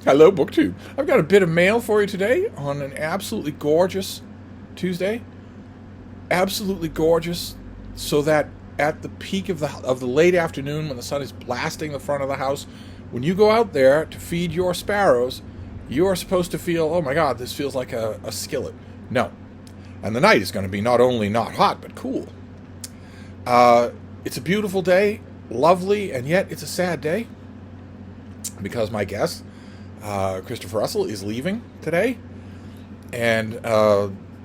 Hello, BookTube. I've got a bit of mail for you today on an absolutely gorgeous Tuesday. Absolutely gorgeous, so that at the peak of the late afternoon, when the sun is blasting the front of the house, when you go out there to feed your sparrows, you are supposed to feel, oh my God, this feels like a skillet. No. And the night is going to be not only not hot, but cool. It's a beautiful day, lovely, and yet it's a sad day because my guest, Christopher Russell, is leaving today, and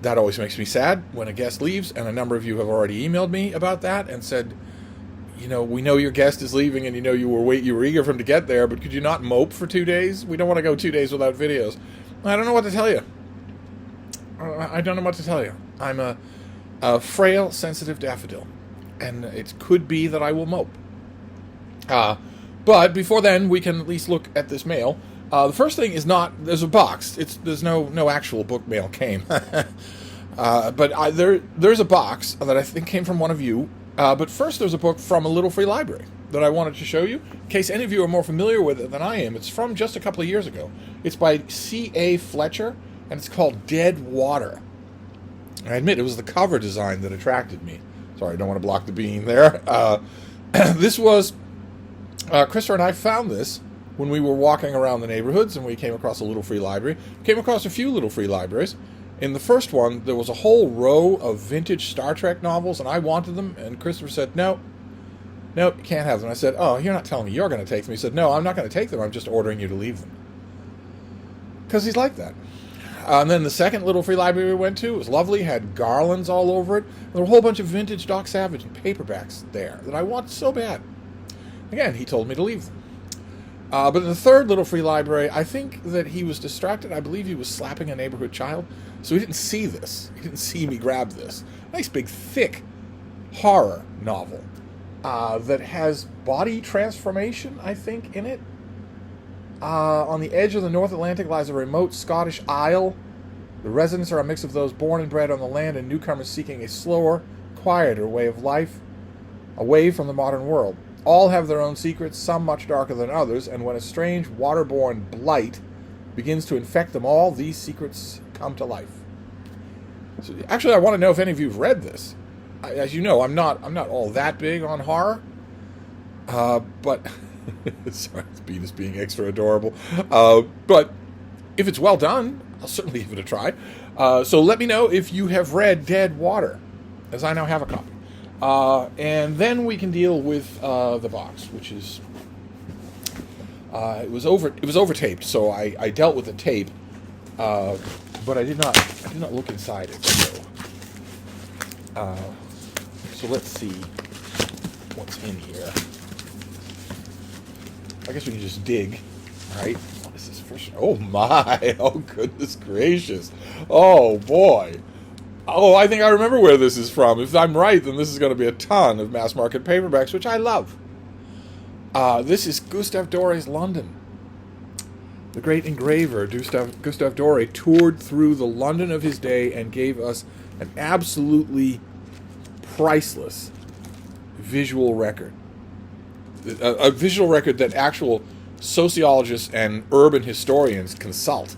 that always makes me sad when a guest leaves, and a number of you have already emailed me about that and said, you know, we know your guest is leaving, and you know you were eager for him to get there, but could you not mope for 2 days? We don't want to go 2 days without videos. I don't know what to tell you. I don't know what to tell you. I'm a frail, sensitive daffodil, and it could be that I will mope. But before then, we can at least look at this mail. The first thing is there's a box. There's no actual book mail came. But there's a box that I think came from one of you. But first there's a book from a little free library that I wanted to show you. In case any of you are more familiar with it than I am, it's from just a couple of years ago. It's by C.A. Fletcher, and it's called Dead Water. I admit, it was the cover design that attracted me. Sorry, I don't want to block the bean there. This was... Christopher and I found this when we were walking around the neighborhoods, and we came across a little free library. Came across a few little free libraries. In the first one, there was a whole row of vintage Star Trek novels, and I wanted them, and Christopher said, no, you can't have them. I said, oh, you're not telling me you're going to take them. He said, no, I'm not going to take them. I'm just ordering you to leave them. Because he's like that. And then the second little free library we went to was lovely, had garlands all over it. There were a whole bunch of vintage Doc Savage and paperbacks there that I wanted so bad. Again, he told me to leave them. But in the third little free library, I think that he was distracted. I believe he was slapping a neighborhood child. So he didn't see this. He didn't see me grab this. Nice big, thick horror novel that has body transformation, I think, in it. On the edge of the North Atlantic lies a remote Scottish isle. The residents are a mix of those born and bred on the land and newcomers seeking a slower, quieter way of life, away from the modern world. All have their own secrets, some much darker than others, and when a strange waterborne blight begins to infect them all, these secrets come to life. So, actually, I want to know if any of you have read this. As you know, I'm not all that big on horror, but sorry, Bean is being extra adorable. But if it's well done, I'll certainly give it a try. So let me know if you have read Dead Water, as I now have a copy. And then we can deal with the box, which is it was over taped, so I dealt with the tape, but I did not look inside it. So let's see what's in here. I guess we can just dig, right? What is this first? Oh my! Oh goodness gracious! Oh boy! Oh, I think I remember where this is from. If I'm right, then this is going to be a ton of mass market paperbacks, which I love. This is Gustave Doré's London. The great engraver, Gustave Doré, toured through the London of his day and gave us an absolutely priceless visual record. A visual record that actual sociologists and urban historians consult,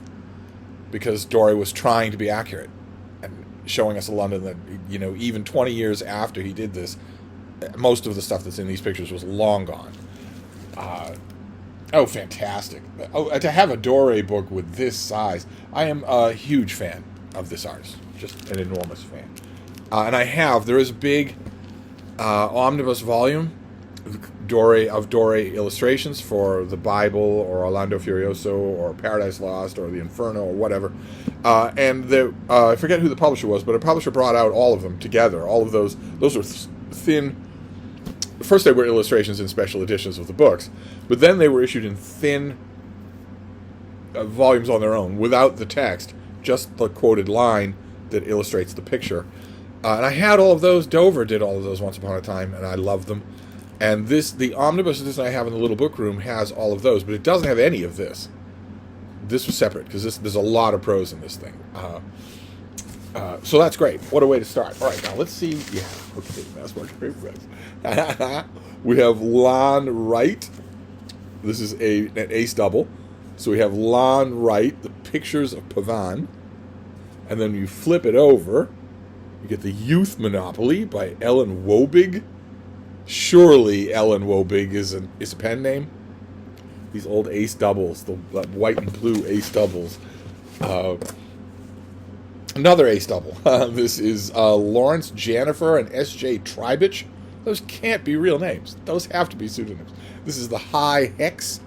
because Doré was trying to be accurate, showing us a London that, you know, even 20 years after he did this, most of the stuff that's in these pictures was long gone. Oh, fantastic. Oh, to have a Doré book with this size. I am a huge fan of this artist. Just an enormous fan. And there is a big omnibus volume of Doré illustrations for the Bible or Orlando Furioso or Paradise Lost or the Inferno or whatever. And I forget who the publisher was, but a publisher brought out all of them together. All of those were thin. First they were illustrations in special editions of the books, but then they were issued in thin volumes on their own, without the text, just the quoted line that illustrates the picture. And I had all of those. Dover did all of those once upon a time, and I loved them. And the omnibus edition I have in the little book room has all of those, but it doesn't have any of this. This was separate, because there's a lot of prose in this thing. So that's great. What a way to start. All right, now let's see. Yeah, okay, mass market paperbacks. We have Lon Wright. This is an ace double. So we have Lon Wright, The Pictures of Pavan. And then you flip it over, you get The Youth Monopoly by Ellen Wobig. Surely Ellen Wobig is a pen name. These old ace doubles, the white and blue ace doubles. Another ace double. This is Lawrence Janifer and S.J. Tribich. Those can't be real names. Those have to be pseudonyms. This is The High Hex.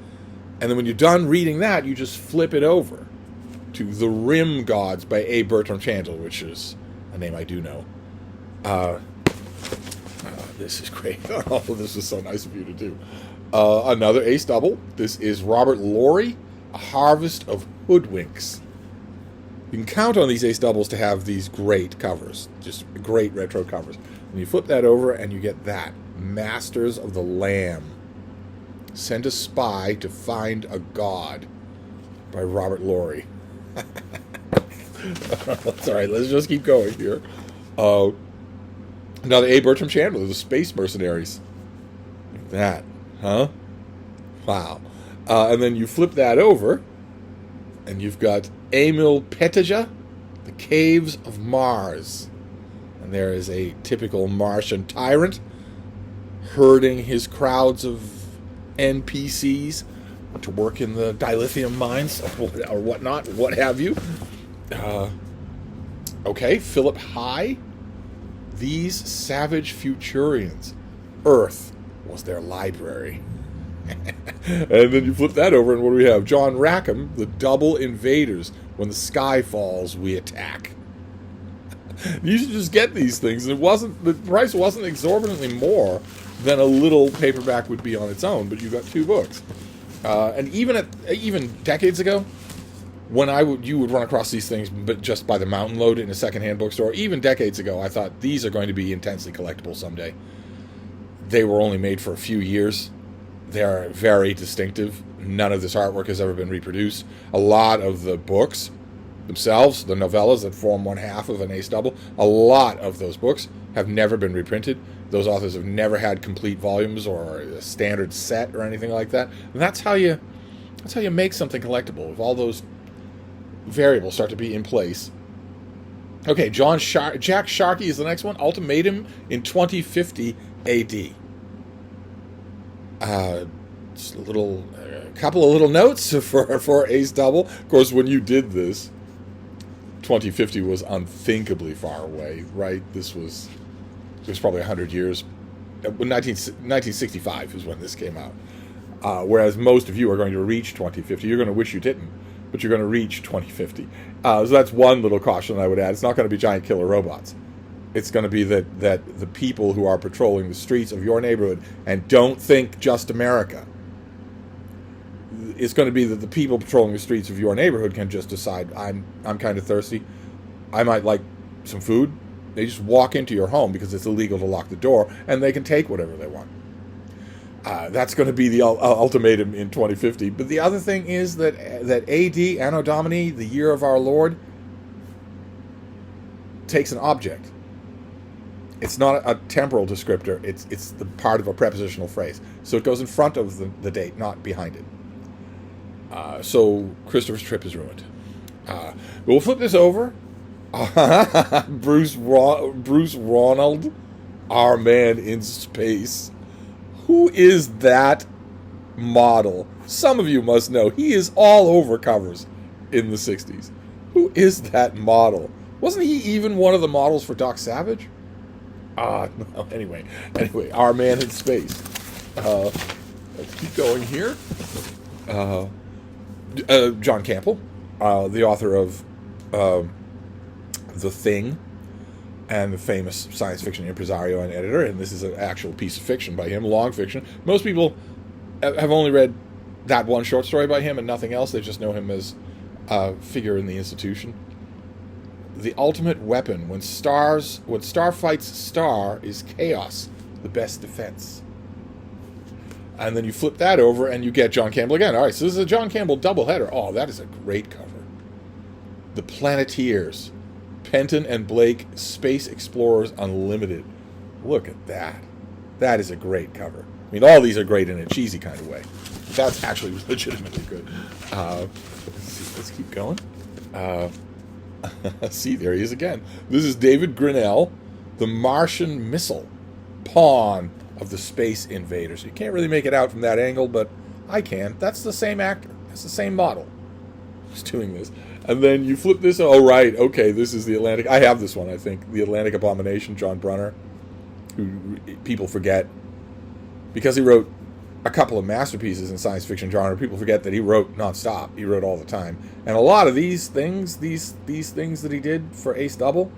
And then when you're done reading that, you just flip it over to The Rim Gods by A. Bertram Chandler, which is a name I do know. This is great. Oh, this is so nice of you to do. Another ace double. This is Robert Laurie, A Harvest of Hoodwinks. You can count on these ace doubles to have these great covers, just great retro covers. And you flip that over and you get that. Masters of the Lamb. Send a Spy to Find a God by Robert Laurie. That's all right, let's just keep going here. Another A. Bertram Chandler, The Space Mercenaries. Like that, huh? Wow. And then you flip that over, and you've got Emil Petija, The Caves of Mars. And there is a typical Martian tyrant herding his crowds of NPCs to work in the dilithium mines or whatnot, what have you. Okay, Philip High, These Savage Futurians. Earth was their library. And then you flip that over, and what do we have? John Rackham, The Double Invaders. When the sky falls, we attack. You should just get these things. The price wasn't exorbitantly more than a little paperback would be on its own, but you got two books. And even decades ago, when you would run across these things, but just by the mountain load in a secondhand bookstore, even decades ago, I thought these are going to be intensely collectible someday. They were only made for a few years. They are very distinctive. None of this artwork has ever been reproduced. A lot of the books themselves, the novellas that form one half of an ace double, a lot of those books have never been reprinted. Those authors have never had complete volumes or a standard set or anything like that. And that's how you make something collectible. If all those variables start to be in place. Okay, Jack Sharkey is the next one. Ultimatum in 2050 AD. Just a couple of little notes for Ace Double. Of course, when you did this, 2050 was unthinkably far away, right? It was probably 100 years. 1965 is when this came out. Whereas most of you are going to reach 2050. You're going to wish you didn't, but you're going to reach 2050. So that's one little caution I would add. It's not going to be giant killer robots. It's going to be that the people who are patrolling the streets of your neighborhood, and don't think just America. It's going to be that the people patrolling the streets of your neighborhood can just decide, I'm kind of thirsty. I might like some food. They just walk into your home because it's illegal to lock the door, and they can take whatever they want. That's going to be the ultimatum in 2050. But the other thing is that AD, Anno Domini, the year of our Lord, takes an object. It's not a temporal descriptor. It's the part of a prepositional phrase. So it goes in front of the date, not behind it. So Christopher's trip is ruined. But we'll flip this over. Bruce Ronald, Our Man in Space. Who is that model? Some of you must know. He is all over covers in the 60s. Who is that model? Wasn't he even one of the models for Doc Savage? No, anyway, Our Man in Space. Let's keep going here. John Campbell, the author of The Thing, and the famous science fiction impresario and editor, and this is an actual piece of fiction by him, long fiction. Most people have only read that one short story by him and nothing else. They just know him as a figure in the institution. The ultimate weapon, when star fights star, is chaos, the best defense. And then you flip that over and you get John Campbell again. All right, so this is a John Campbell doubleheader. Oh, that is a great cover. The Planeteers, Penton and Blake, Space Explorers Unlimited. Look at that. That is a great cover. I mean, all these are great in a cheesy kind of way. That's actually legitimately good. Let's keep going. See, there he is again. This is David Grinnell, the Martian missile, pawn of the Space Invaders. You can't really make it out from that angle, but I can. That's the same actor. That's the same model who's doing this. And then you flip this. Oh, right. Okay, this is the Atlantic. I have this one, I think. The Atlantic Abomination, John Brunner, who people forget. Because he wrote a couple of masterpieces in science fiction genre, people forget that he wrote nonstop. He wrote all the time. And a lot of these things, these things that he did for Ace Double,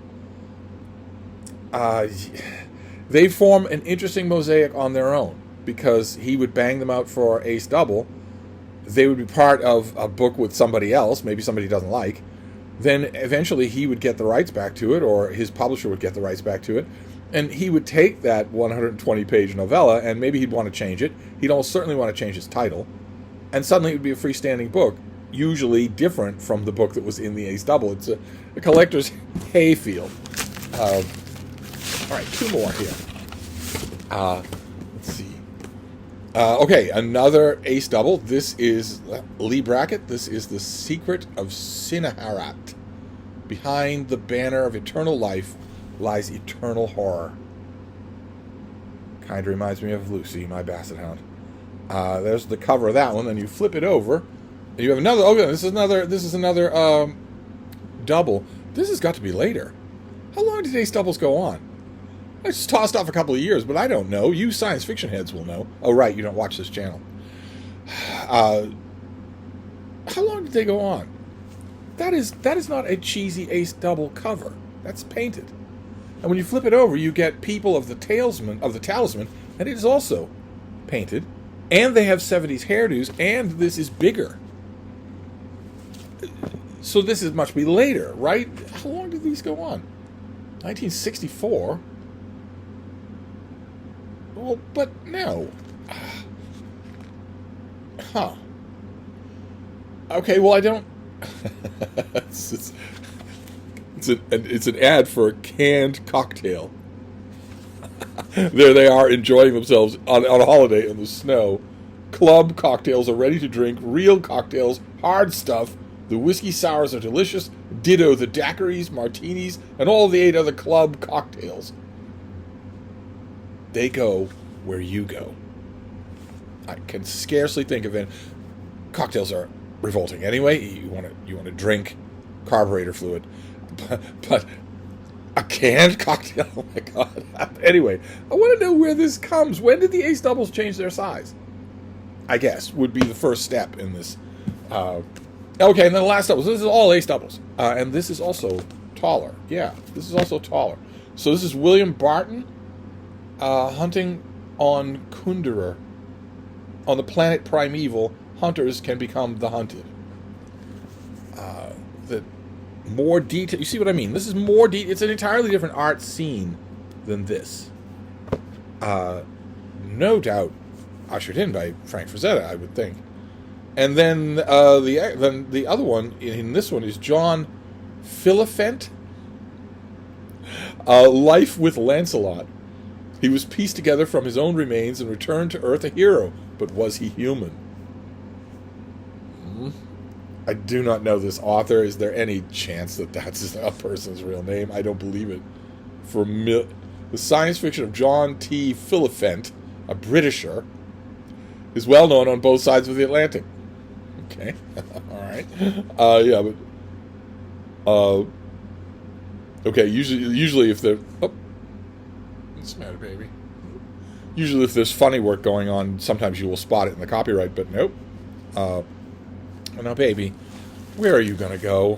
they form an interesting mosaic on their own. Because he would bang them out for Ace Double. They would be part of a book with somebody else, maybe somebody he doesn't like. Then eventually he would get the rights back to it, or his publisher would get the rights back to it. And he would take that 120-page novella, and maybe he'd want to change it. He'd almost certainly want to change his title. And suddenly it would be a freestanding book, usually different from the book that was in the Ace Double. It's a collector's hayfield. All right, two more here. Let's see. Okay, another Ace Double. This is Lee Brackett. This is The Secret of Sinaharat. Behind the banner of eternal life lies eternal horror. Kind of reminds me of Lucy, my basset hound. There's the cover of that one. Then you flip it over, and you have another. Okay, this is another double. This has got to be later. How long did Ace Doubles go on? I just tossed off a couple of years, but I don't know. You science fiction heads will know. Oh, right, you don't watch this channel. How long did they go on? That is not a cheesy Ace Double cover. That's painted. And when you flip it over, you get People of the Talisman, and it is also painted. And they have 70s hairdos, and this is bigger. So this must be later, right? How long did these go on? 1964? Well, but no. Huh. Okay, well, I don't... it's an ad for a canned cocktail. There they are, enjoying themselves on a holiday in the snow. Club cocktails are ready to drink. Real cocktails, hard stuff. The whiskey sours are delicious. Ditto the daiquiris, martinis, and all the 8 other club cocktails. They go where you go. I can scarcely think of it. Cocktails are revolting anyway. You want to drink carburetor fluid, but a canned cocktail. Oh my god! Anyway, I want to know where this comes. When did the Ace Doubles change their size? I guess would be the first step in this. Okay, and then the last doubles. This is all Ace Doubles, and this is also taller. Yeah, this is also taller. So this is William Barton. Hunting on Kundera. On the planet Primeval, hunters can become the hunted. The more detail. You see what I mean? This is more detail. It's an entirely different art scene than this. No doubt ushered in by Frank Frazetta, I would think. And then the other one in this one is John Philiphant. Life with Lancelot. He was pieced together from his own remains and returned to Earth a hero. But was he human? I do not know this author. Is there any chance that that's a person's real name? I don't believe it. The science fiction of John T. Philiphant, a Britisher, is well known on both sides of the Atlantic. Okay, all right. Yeah, but okay. Usually if they're what's the matter, baby? Usually if there's funny work going on, sometimes you will spot it in the copyright, but nope. Now, baby, where are you going to go?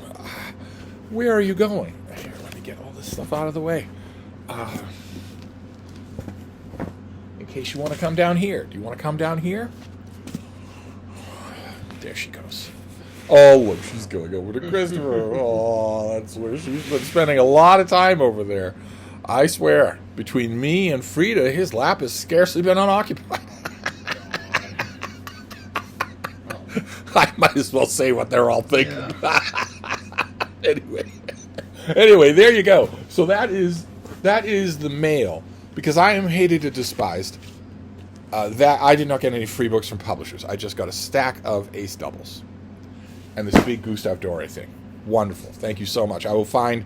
Where are you going? Here, let me get all this stuff out of the way. In case you want to come down here. Do you want to come down here? There she goes. Oh, look, she's going over to Christopher. Oh, that's where she's been spending a lot of time over there. I swear, between me and Frida, his lap has scarcely been unoccupied. I might as well say what they're all thinking. Yeah. Anyway, there you go. So that is the male, because I am hated and despised. That I did not get any free books from publishers. I just got a stack of Ace doubles and this big Gustave Doré thing. Wonderful. Thank you so much. I will find.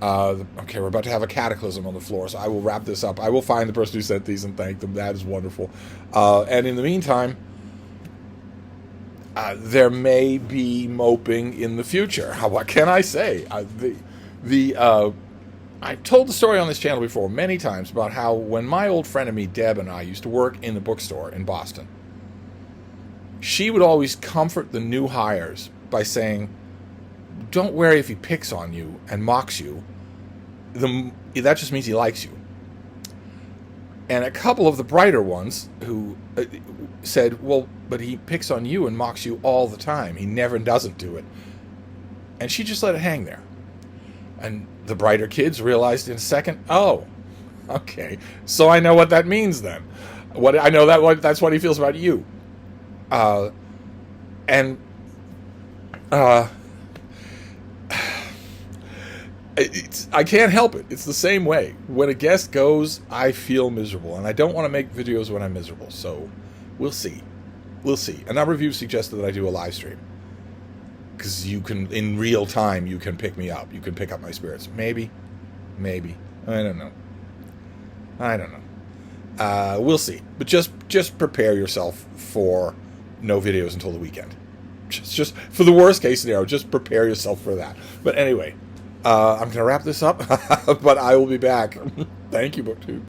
Okay, we're about to have a cataclysm on the floor, so I will wrap this up. I will find the person who sent these and thank them. That is wonderful. And in the meantime, there may be moping in the future. What can I say? I told the story on this channel before many times about how when my old friend of me, Deb, and I used to work in the bookstore in Boston, she would always comfort the new hires by saying, don't worry if he picks on you and mocks you. That just means he likes you. And a couple of the brighter ones who said, well, but he picks on you and mocks you all the time. He never doesn't do it. And she just let it hang there. And the brighter kids realized in a second, oh, okay, so I know what that means then. That's what he feels about you. I can't help it. It's the same way. When a guest goes, I feel miserable, and I don't want to make videos when I'm miserable. So we'll see. We'll see. A number of you suggested that I do a live stream. Because you can, in real time, you can pick me up. You can pick up my spirits. Maybe. I don't know. We'll see. But just prepare yourself for no videos until the weekend. Just for the worst case scenario, just prepare yourself for that. But anyway, I'm going to wrap this up. But I will be back. Thank you, BookTube.